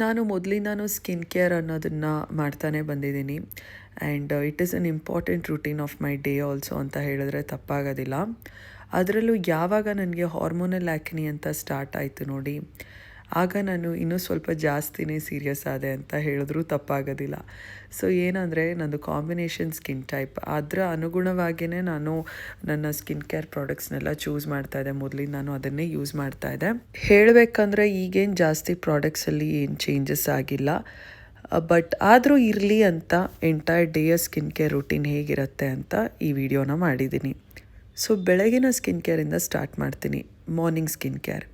ನಾನು ಮೊದಲಿಂದನೂ skin care ಅನ್ನೋದನ್ನು ಮಾಡ್ತಾನೆ ಬಂದಿದ್ದೀನಿ and it is an important routine of my day also ಅಂತ ಹೇಳಿದ್ರೆ ತಪ್ಪಾಗೋದಿಲ್ಲ. ಅದರಲ್ಲೂ ಯಾವಾಗ ನನಗೆ ಹಾರ್ಮೋನಲ್ ಆ್ಯಕ್ನಿ ಅಂತ ಸ್ಟಾರ್ಟ್ ಆಯಿತು ನೋಡಿ, ಆಗ ನಾನು ಇನ್ನೂ ಸ್ವಲ್ಪ ಜಾಸ್ತಿನೇ ಸೀರಿಯಸ್ ಆದೆ ಅಂತ ಹೇಳಿದ್ರೂ ತಪ್ಪಾಗೋದಿಲ್ಲ. ಸೊ ಏನಂದರೆ ನಂದು ಕಾಂಬಿನೇಷನ್ ಸ್ಕಿನ್ ಟೈಪ್, ಅದರ ಅನುಗುಣವಾಗಿಯೇ ನಾನು ನನ್ನ ಸ್ಕಿನ್ ಕೇರ್ ಪ್ರಾಡಕ್ಟ್ಸ್ನೆಲ್ಲ ಚೂಸ್ ಮಾಡ್ತಾಯಿದ್ದೆ. ಮೊದಲಿಂದ ನಾನು ಅದನ್ನೇ ಯೂಸ್ ಮಾಡ್ತಾಯಿದ್ದೆ. ಹೇಳಬೇಕಂದ್ರೆ ಈಗೇನು ಜಾಸ್ತಿ ಪ್ರಾಡಕ್ಟ್ಸಲ್ಲಿ ಏನು ಚೇಂಜಸ್ ಆಗಿಲ್ಲ, ಬಟ್ ಆದರೂ ಇರಲಿ ಅಂತ ಎಂಟೈರ್ ಡೇಯ ಸ್ಕಿನ್ ಕೇರ್ ರೂಟೀನ್ ಹೇಗಿರುತ್ತೆ ಅಂತ ಈ ವಿಡಿಯೋನ ಮಾಡಿದ್ದೀನಿ. ಸೊ ಬೆಳಗಿನ ಸ್ಕಿನ್ ಕೇರಿಂದ ಸ್ಟಾರ್ಟ್ ಮಾಡ್ತೀನಿ. ಮಾರ್ನಿಂಗ್ ಸ್ಕಿನ್ ಕೇರ್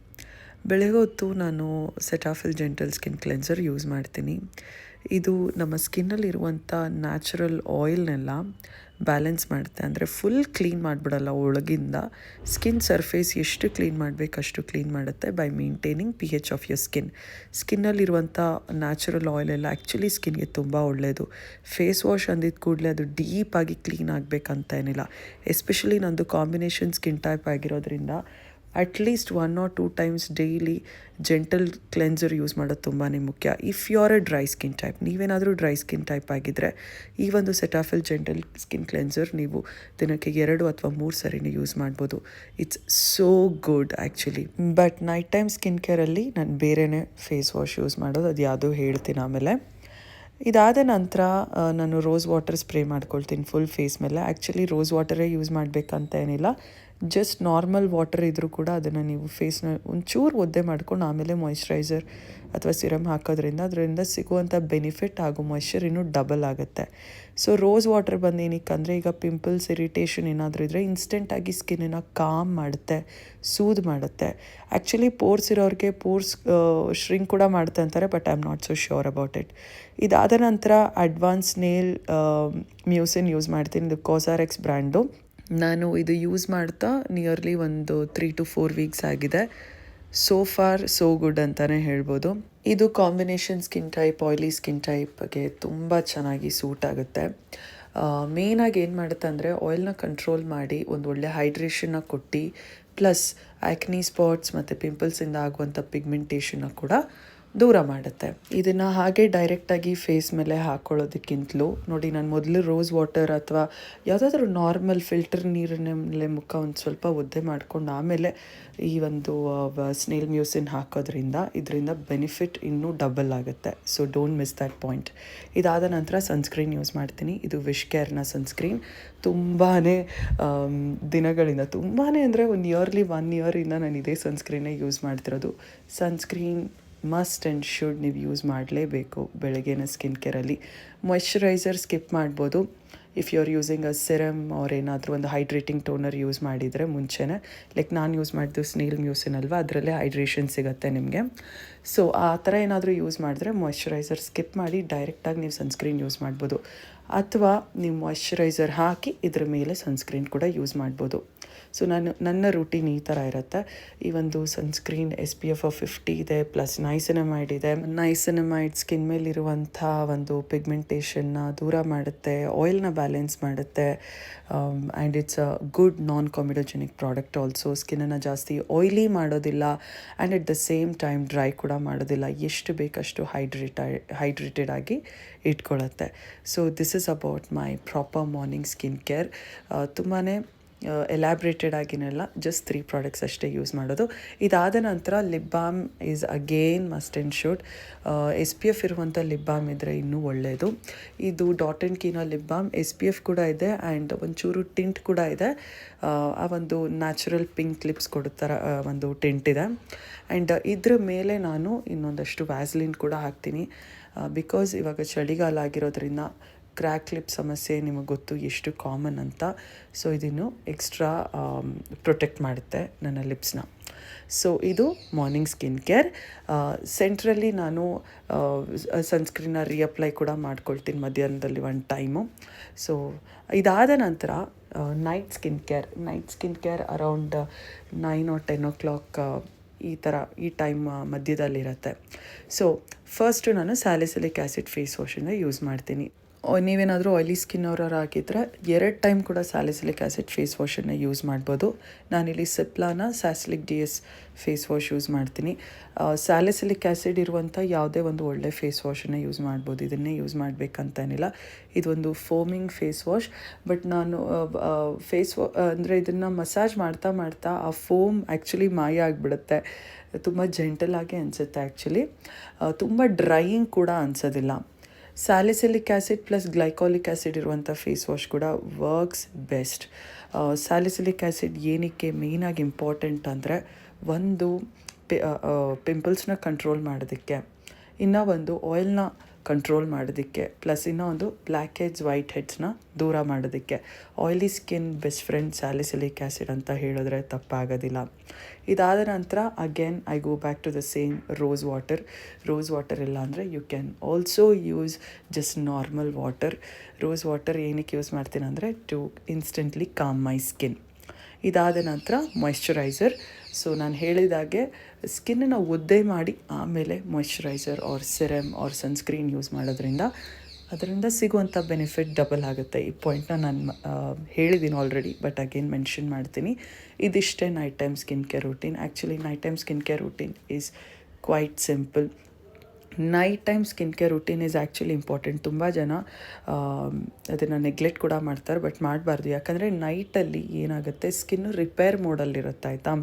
ಬೆಳಗ್ಗೆ ಹೊತ್ತು ನಾನು Cetaphil gentle skin cleanser use ಮಾಡ್ತೀನಿ. ಇದು ನಮ್ಮ ಸ್ಕಿನ್ನಲ್ಲಿರುವಂಥ ನ್ಯಾಚುರಲ್ ಆಯಿಲ್ನೆಲ್ಲ ಬ್ಯಾಲೆನ್ಸ್ ಮಾಡುತ್ತೆ. ಅಂದರೆ ಫುಲ್ ಕ್ಲೀನ್ ಮಾಡಿಬಿಡಲ್ಲ, ಒಳಗಿಂದ ಸ್ಕಿನ್ ಸರ್ಫೇಸ್ ಎಷ್ಟು ಕ್ಲೀನ್ ಮಾಡಬೇಕು ಅಷ್ಟು ಕ್ಲೀನ್ ಮಾಡುತ್ತೆ by maintaining pH of your ಸ್ಕಿನ್ನಲ್ಲಿರುವಂಥ ನ್ಯಾಚುರಲ್ ಆಯಿಲೆಲ್ಲ ಆ್ಯಕ್ಚುಲಿ ಸ್ಕಿನ್ಗೆ ತುಂಬ ಒಳ್ಳೆಯದು. ಫೇಸ್ ವಾಶ್ ಅಂದಿದ್ದ ಕೂಡಲೇ ಅದು ಡೀಪಾಗಿ ಕ್ಲೀನ್ ಆಗಬೇಕಂತ ಏನಿಲ್ಲ. ಎಸ್ಪೆಷಲಿ ನಂದು ಕಾಂಬಿನೇಷನ್ ಸ್ಕಿನ್ ಟೈಪ್ ಆಗಿರೋದ್ರಿಂದ at least 1 or 2 times daily gentle cleanser use ಮಾಡೋದು ತುಂಬಾ ಮುಖ್ಯ. If you are a dry skin type, ನೀವೇನಾದರೂ ಡ್ರೈ ಸ್ಕಿನ್ ಟೈಪ್ ಆಗಿದ್ದರೆ ಈ ಒಂದು ಸೆಟಾಫಿಲ್ ಜೆಂಟಲ್ ಸ್ಕಿನ್ ಕ್ಲೆನ್ಸರ್ ನೀವು ದಿನಕ್ಕೆ 2 ಅಥವಾ 3 ಸರಿನೂ ಯೂಸ್ ಮಾಡ್ಬೋದು. It's so good actually. But night time skin ಕೇರಲ್ಲಿ ನಾನು ಬೇರೆಯೇ ಫೇಸ್ ವಾಶ್ ಯೂಸ್ ಮಾಡೋದು, ಅದು ಯಾವುದೂ ಹೇಳ್ತೀನಿ ಆಮೇಲೆ. ಇದಾದ ನಂತರ ನಾನು ರೋಸ್ ವಾಟರ್ ಸ್ಪ್ರೇ ಮಾಡ್ಕೊಳ್ತೀನಿ ಫುಲ್ ಫೇಸ್ ಮೇಲೆ. ಆ್ಯಕ್ಚುಲಿ ರೋಸ್ ವಾಟರೇ ಯೂಸ್ ಮಾಡಬೇಕಂತ ಏನಿಲ್ಲ, ಜಸ್ಟ್ ನಾರ್ಮಲ್ ವಾಟರ್ ಇದ್ದರೂ ಕೂಡ ಅದನ್ನು ನೀವು ಫೇಸ್ನ ಒಂಚೂರು ಒದ್ದೆ ಮಾಡ್ಕೊಂಡು ಆಮೇಲೆ ಮಾಯಿಶ್ಚರೈಸರ್ ಅಥವಾ ಸಿರಮ್ ಹಾಕೋದ್ರಿಂದ ಅದರಿಂದ ಸಿಗುವಂಥ ಬೆನಿಫಿಟ್ ಹಾಗೂ ಮಾಯಿಶ್ಚರ್ ಇನ್ನೂ ಡಬಲ್ ಆಗುತ್ತೆ. ಸೊ ರೋಸ್ ವಾಟರ್ ಬಂದು ಏನಕ್ಕಂದರೆ, ಈಗ ಪಿಂಪಲ್ಸ್ ಇರಿಟೇಷನ್ ಏನಾದರೂ ಇದ್ದರೆ ಇನ್ಸ್ಟೆಂಟಾಗಿ ಸ್ಕಿನ್ನನ್ನು ಕಾಮ್ ಮಾಡುತ್ತೆ, ಸೂದ್ ಮಾಡುತ್ತೆ. ಆ್ಯಕ್ಚುಲಿ ಪೋರ್ಸ್ ಇರೋರಿಗೆ ಪೋರ್ಸ್ ಶ್ರಿಂಕ್ ಕೂಡ ಮಾಡುತ್ತೆ ಅಂತಾರೆ, but I am not so sure about it. ಇದಾದ ನಂತರ ಅಡ್ವಾನ್ಸ್ ನೇಲ್ ಮ್ಯೂಸಿನ್ ಯೂಸ್ ಮಾಡ್ತೀನಿ. ಇದು ಕಾಸಾರೆಕ್ಸ್ ಬ್ರ್ಯಾಂಡು. ನಾನು ಇದು ಯೂಸ್ ಮಾಡ್ತಾ ನಿಯರ್ಲಿ ಒಂದು 3 to 4 weeks ಆಗಿದೆ. ಸೋ ಫಾರ್ ಸೋ ಗುಡ್ ಅಂತಲೇ ಹೇಳ್ಬೋದು. ಇದು combination skin type, oily skin ಟೈಪ್ಗೆ ತುಂಬ ಚೆನ್ನಾಗಿ ಸೂಟ್ ಆಗುತ್ತೆ. ಮೇಯ್ನಾಗಿ ಏನು ಮಾಡುತ್ತೆ ಅಂದರೆ ಆಯಿಲ್ನ ಕಂಟ್ರೋಲ್ ಮಾಡಿ ಒಂದು ಒಳ್ಳೆ ಹೈಡ್ರೇಷನ್ನ ಕೊಟ್ಟು, ಪ್ಲಸ್ ಆ್ಯಕ್ನಿ ಸ್ಪಾಟ್ಸ್ ಮತ್ತು ಪಿಂಪಲ್ಸಿಂದ ಆಗುವಂಥ ಪಿಗ್ಮೆಂಟೇಷನ್ನ ಕೂಡ ದೂರ ಮಾಡುತ್ತೆ. ಇದನ್ನು ಹಾಗೆ ಡೈರೆಕ್ಟಾಗಿ ಫೇಸ್ ಮೇಲೆ ಹಾಕ್ಕೊಳ್ಳೋದಕ್ಕಿಂತಲೂ ನೋಡಿ, ನಾನು ಮೊದಲು ರೋಸ್ ವಾಟರ್ ಅಥವಾ ಯಾವುದಾದ್ರೂ ನಾರ್ಮಲ್ ಫಿಲ್ಟರ್ ನೀರಿನ ಮೇಲೆ ಮುಖ ಒಂದು ಸ್ವಲ್ಪ ಒದ್ದೆ ಮಾಡ್ಕೊಂಡು ಆಮೇಲೆ ಈ ಒಂದು ಸ್ನೇಲ್ ಮ್ಯೂಸಿನ್ ಹಾಕೋದ್ರಿಂದ ಇದರಿಂದ ಬೆನಿಫಿಟ್ ಇನ್ನೂ ಡಬಲ್ ಆಗುತ್ತೆ. So don't miss that point. ಇದಾದ ನಂತರ ಸನ್ಸ್ಕ್ರೀನ್ ಯೂಸ್ ಮಾಡ್ತೀನಿ. ಇದು ವಿಶ್ ಕೇರ್ನ ಸನ್ಸ್ಕ್ರೀನ್. ತುಂಬಾ ದಿನಗಳಿಂದ, ತುಂಬಾ ಅಂದರೆ ಒಂದು ಇಯರ್ಲಿ 1 yearಯಿಂದ ನಾನು ಇದೇ ಸನ್ಸ್ಕ್ರೀನೇ ಯೂಸ್ ಮಾಡ್ತಿರೋದು. ಸನ್ಸ್ಕ್ರೀನ್ ಮಸ್ಟ್ ಆ್ಯಂಡ್ ಶುಡ್ ನೀವು ಯೂಸ್ ಮಾಡಲೇಬೇಕು ಬೆಳಗ್ಗೆನ ಸ್ಕಿನ್ ಕೇರಲ್ಲಿ. ಮಾಯಿಶ್ಚರೈಸರ್ ಸ್ಕಿಪ್ ಮಾಡ್ಬೋದು if you are using a serum ಅವ್ರು ಏನಾದರೂ ಒಂದು ಹೈಡ್ರೇಟಿಂಗ್ ಟೋನರ್ ಯೂಸ್ ಮಾಡಿದರೆ ಮುಂಚೆನೇ. ಲೈಕ್ ನಾನು ಯೂಸ್ ಮಾಡಿದ್ದು ಸ್ನೇಲ್ ಮ್ಯೂಸಿನ್ ಅಲ್ವಾ, ಅದರಲ್ಲೇ ಹೈಡ್ರೇಷನ್ ಸಿಗುತ್ತೆ ನಿಮಗೆ. ಸೊ ಆ ಥರ ಏನಾದರೂ ಯೂಸ್ ಮಾಡಿದ್ರೆ ಮಾಯಿಶ್ಚರೈಸರ್ ಸ್ಕಿಪ್ ಮಾಡಿ ಡೈರೆಕ್ಟಾಗಿ ನೀವು ಸನ್ಸ್ಕ್ರೀನ್ ಯೂಸ್ ಮಾಡ್ಬೋದು. ಅಥವಾ ನೀವು ಮಾಯಿಶ್ಚರೈಸರ್ ಹಾಕಿ ಇದ್ರ ಮೇಲೆ ಸನ್ಸ್ಕ್ರೀನ್ ಕೂಡ ಯೂಸ್ ಮಾಡ್ಬೋದು. ಸೊ ನನ್ನ ರೂಟೀನ್ ಈ ಥರ ಇರುತ್ತೆ. ಈ ಒಂದು ಸನ್ಸ್ಕ್ರೀನ್ SPF 50 ಇದೆ, ಪ್ಲಸ್ ನೈಸಿನಮೈಡ್ ಇದೆ. ನೈಸಿನಮೈಡ್ ಸ್ಕಿನ್ ಮೇಲಿರುವಂಥ ಒಂದು ಪಿಗ್ಮೆಂಟೇಷನ್ನ ದೂರ ಮಾಡುತ್ತೆ, ಆಯಿಲ್ನ ಬ್ಯಾಲೆನ್ಸ್ ಮಾಡುತ್ತೆ, and it's a good non comedogenic product also. ಸ್ಕಿನ್ನನ್ನು ಜಾಸ್ತಿ ಆಯಿಲಿ ಮಾಡೋದಿಲ್ಲ and at the same time dry ಕೂಡ ಮಾಡೋದಿಲ್ಲ. ಎಷ್ಟು ಬೇಕಷ್ಟು ಹೈಡ್ರೇಟೆಡ್ ಆಗಿ ಇಟ್ಕೊಳ್ಳುತ್ತೆ. So this is about my proper morning skin care. ತುಂಬಾ ಎಲಾಬ್ರೇಟೆಡ್ ಆಗಿನೆಲ್ಲ ಜಸ್ಟ್ 3 ಪ್ರಾಡಕ್ಟ್ಸ್ ಅಷ್ಟೇ ಯೂಸ್ ಮಾಡೋದು. ಇದಾದ ನಂತರ lip balm is again must and should. SPF ಇರುವಂಥ ಲಿಪ್ ಬಾಮ್ ಇದ್ದರೆ ಇನ್ನೂ ಒಳ್ಳೆಯದು. ಇದು dot and ಕೀನ lip balm, SPF ಕೂಡ ಇದೆ ಆ್ಯಂಡ್ ಒಂಚೂರು ಟಿಂಟ್ ಕೂಡ ಇದೆ. ಆ ಒಂದು ನ್ಯಾಚುರಲ್ ಪಿಂಕ್ ಲಿಪ್ಸ್ ಕೊಡುತ್ತರ ಒಂದು ಟಿಂಟ್ ಇದೆ. ಆ್ಯಂಡ್ ಇದ್ರ ಮೇಲೆ ನಾನು ಇನ್ನೊಂದಷ್ಟು ವ್ಯಾಸ್ಲಿನ್ ಕೂಡ ಹಾಕ್ತೀನಿ. ಬಿಕಾಸ್ ಇವಾಗ ಚಳಿಗಾಲ ಆಗಿರೋದ್ರಿಂದ ಕ್ರ್ಯಾಕ್ ಲಿಪ್ ಸಮಸ್ಯೆ ನಿಮಗೆ ಗೊತ್ತು ಎಷ್ಟು ಕಾಮನ್ ಅಂತ. ಸೊ ಇದನ್ನು ಎಕ್ಸ್ಟ್ರಾ ಪ್ರೊಟೆಕ್ಟ್ ಮಾಡುತ್ತೆ ನನ್ನ ಲಿಪ್ಸ್ನ. ಸೊ ಇದು ಮಾರ್ನಿಂಗ್ ಸ್ಕಿನ್ ಕೇರ್. ಸೆಂಟ್ರಲ್ಲಿ ನಾನು ಸನ್ಸ್ಕ್ರೀನ್ನ ರೀಅಪ್ಲೈ ಕೂಡ ಮಾಡ್ಕೊಳ್ತೀನಿ ಮಧ್ಯಾಹ್ನದಲ್ಲಿ 1 ಟೈಮು. ಸೊ ಇದಾದ ನಂತರ night skin care around 9 or 10 o'clock ಈ ಟೈಮ್ ಮಧ್ಯದಲ್ಲಿರುತ್ತೆ. ಸೊ ಫಸ್ಟು ನಾನು ಸ್ಯಾಲಿಸಿಲಿಕ್ ಆ್ಯಸಿಡ್ ಫೇಸ್ ವಾಶನ್ನು ಯೂಸ್ ಮಾಡ್ತೀನಿ. ನೀವೇನಾದರೂ ಆಯ್ಲಿ ಸ್ಕಿನ್ ಅವರಾರು ಆಗಿದ್ದರೆ 2 ಟೈಮ್ ಕೂಡ ಸ್ಯಾಲಿಸಿಲಿಕ್ ಆ್ಯಸಿಡ್ ಫೇಸ್ ವಾಶನ್ನು ಯೂಸ್ ಮಾಡ್ಬೋದು. ನಾನಿಲ್ಲಿ ಸಿಪ್ಲಾನ ಸ್ಯಾಸಿಲಿಕ್ DS ಫೇಸ್ ವಾಶ್ ಯೂಸ್ ಮಾಡ್ತೀನಿ. ಸ್ಯಾಲಿಸಿಲಿಕ್ ಆ್ಯಸಿಡ್ ಇರುವಂಥ ಯಾವುದೇ ಒಂದು ಒಳ್ಳೆ ಫೇಸ್ ವಾಶನ್ನು ಯೂಸ್ ಮಾಡ್ಬೋದು, ಇದನ್ನೇ ಯೂಸ್ ಮಾಡಬೇಕಂತೇನಿಲ್ಲ. ಇದೊಂದು ಫೋಮಿಂಗ್ ಫೇಸ್ ವಾಶ್, ಬಟ್ ನಾನು ಅಂದರೆ ಇದನ್ನು ಮಸಾಜ್ ಮಾಡ್ತಾ ಮಾಡ್ತಾ ಆ ಫೋಮ್ ಆ್ಯಕ್ಚುಲಿ ಮಾಯ ಆಗಿಬಿಡುತ್ತೆ. ತುಂಬ ಜೆಂಟಲಾಗಿ ಅನಿಸುತ್ತೆ ಆ್ಯಕ್ಚುಲಿ, ತುಂಬ ಡ್ರೈಯಿಂಗ್ ಕೂಡ ಅನಿಸೋದಿಲ್ಲ. Salicylic acid plus glycolic acid ಇರುವಂಥ ಫೇಸ್ ವಾಶ್ ಕೂಡ ವರ್ಕ್ಸ್ ಬೆಸ್ಟ್. ಸ್ಯಾಲಿಸಿಲಿಕ್ ಆ್ಯಸಿಡ್ ಏನಕ್ಕೆ ಮೇಯ್ನಾಗಿ ಇಂಪಾರ್ಟೆಂಟ್ ಅಂದರೆ, ಒಂದು ಪಿಂಪಲ್ಸ್ನ ಕಂಟ್ರೋಲ್ ಮಾಡೋದಕ್ಕೆ, ಇನ್ನೂ ಒಂದು ಆಯಿಲ್ನ ಕಂಟ್ರೋಲ್ ಮಾಡೋದಕ್ಕೆ, ಪ್ಲಸ್ ಇನ್ನೂ ಒಂದು ಬ್ಲ್ಯಾಕ್ ಹೆಡ್ಸ್ ವೈಟ್ ಹೆಡ್ಸ್ನ ದೂರ ಮಾಡೋದಕ್ಕೆ. Oily skin best friend salicylic acid ಅಂತ ಹೇಳಿದ್ರೆ ತಪ್ಪಾಗೋದಿಲ್ಲ. ಇದಾದ ನಂತರ again I go back to the same rose water ಇಲ್ಲ ಅಂದರೆ you can also use just normal water. Rose water ಏನಕ್ಕೆ ಯೂಸ್ ಮಾಡ್ತೀನಿ ಅಂದರೆ to instantly calm my skin. ಇದಾದ ನಂತರ ಮಾಯ್ಶ್ಚರೈಸರ್. ಸೊ ನಾನು ಹೇಳಿದಾಗೆ ಸ್ಕಿನ್ನನ್ನು ಒದ್ದೆ ಮಾಡಿ ಆಮೇಲೆ moisturiser or serum or sunscreen use ಮಾಡೋದ್ರಿಂದ ಅದರಿಂದ ಸಿಗುವಂಥ ಬೆನಿಫಿಟ್ ಡಬಲ್ ಆಗುತ್ತೆ. ಈ ಪಾಯಿಂಟ್ನ ನಾನು ಹೇಳಿದ್ದೀನಿ ಆಲ್ರೆಡಿ, ಬಟ್ ಅಗೇನ್ ಮೆನ್ಷನ್ ಮಾಡ್ತೀನಿ. ಇದಿಷ್ಟೇ night time skin care routine. Actually night time skin care routine is quite simple. Night time skin care routine is actually important. ತುಂಬ ಜನ ಅದನ್ನು ನೆಗ್ಲೆಕ್ಟ್ ಕೂಡ ಮಾಡ್ತಾರೆ, ಬಟ್ ಮಾಡಬಾರ್ದು. ಯಾಕಂದರೆ ನೈಟಲ್ಲಿ ಏನಾಗುತ್ತೆ, ಸ್ಕಿನ್ನು ರಿಪೇರ್ ಮೋಡಲ್ಲಿರುತ್ತೆ, ಆಯಿತಾ.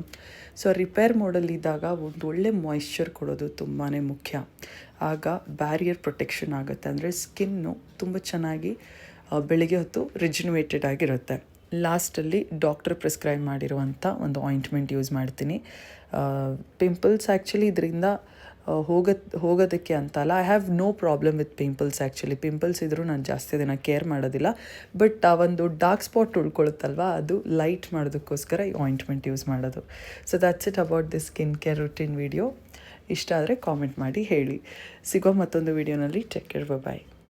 ಸೊ ರಿಪೇರ್ ಮೋಡಲ್ಲಿದ್ದಾಗ ಒಂದು ಒಳ್ಳೆ ಮಾಯಿಶ್ಚರ್ ಕೊಡೋದು ತುಂಬಾ ಮುಖ್ಯ. ಆಗ ಬ್ಯಾರಿಯರ್ ಪ್ರೊಟೆಕ್ಷನ್ ಆಗುತ್ತೆ, ಅಂದರೆ ಸ್ಕಿನ್ನು ತುಂಬ ಚೆನ್ನಾಗಿ ಬೆಳಿಗ್ಗೆ ಹೊತ್ತು ರಿಜಿನ್ಯುವೇಟೆಡ್ ಆಗಿರುತ್ತೆ. ಲಾಸ್ಟಲ್ಲಿ ಡಾಕ್ಟರ್ ಪ್ರಿಸ್ಕ್ರೈಬ್ ಮಾಡಿರುವಂಥ ಒಂದು ಆಯಿಂಟ್ಮೆಂಟ್ ಯೂಸ್ ಮಾಡ್ತೀನಿ. ಪಿಂಪಲ್ಸ್ ಆ್ಯಕ್ಚುಲಿ ಇದರಿಂದ ಹೋಗೋದಕ್ಕೆ ಅಂತಲ್ಲ. I have no problem with pimples. Actually pimples ಇದ್ದರೂ ನಾನು ಜಾಸ್ತಿ ದಿನ ಕೇರ್ ಮಾಡೋದಿಲ್ಲ, ಬಟ್ ಆ ಒಂದು ಡಾರ್ಕ್ ಸ್ಪಾಟ್ ಉಳ್ಕೊಳುತ್ತಲ್ವ, ಅದು ಲೈಟ್ ಮಾಡೋದಕ್ಕೋಸ್ಕರ ಈ ಆಯಿಂಟ್ಮೆಂಟ್ ಯೂಸ್ ಮಾಡೋದು. So that's it about this skin care routine video. ಇಷ್ಟ ಆದರೆ ಕಾಮೆಂಟ್ ಮಾಡಿ ಹೇಳಿ. ಸಿಗೋ ಮತ್ತೊಂದು ವಿಡಿಯೋನಲ್ಲಿ. ಟೇಕ್ ಕೇರ್, ಬಾಯ್.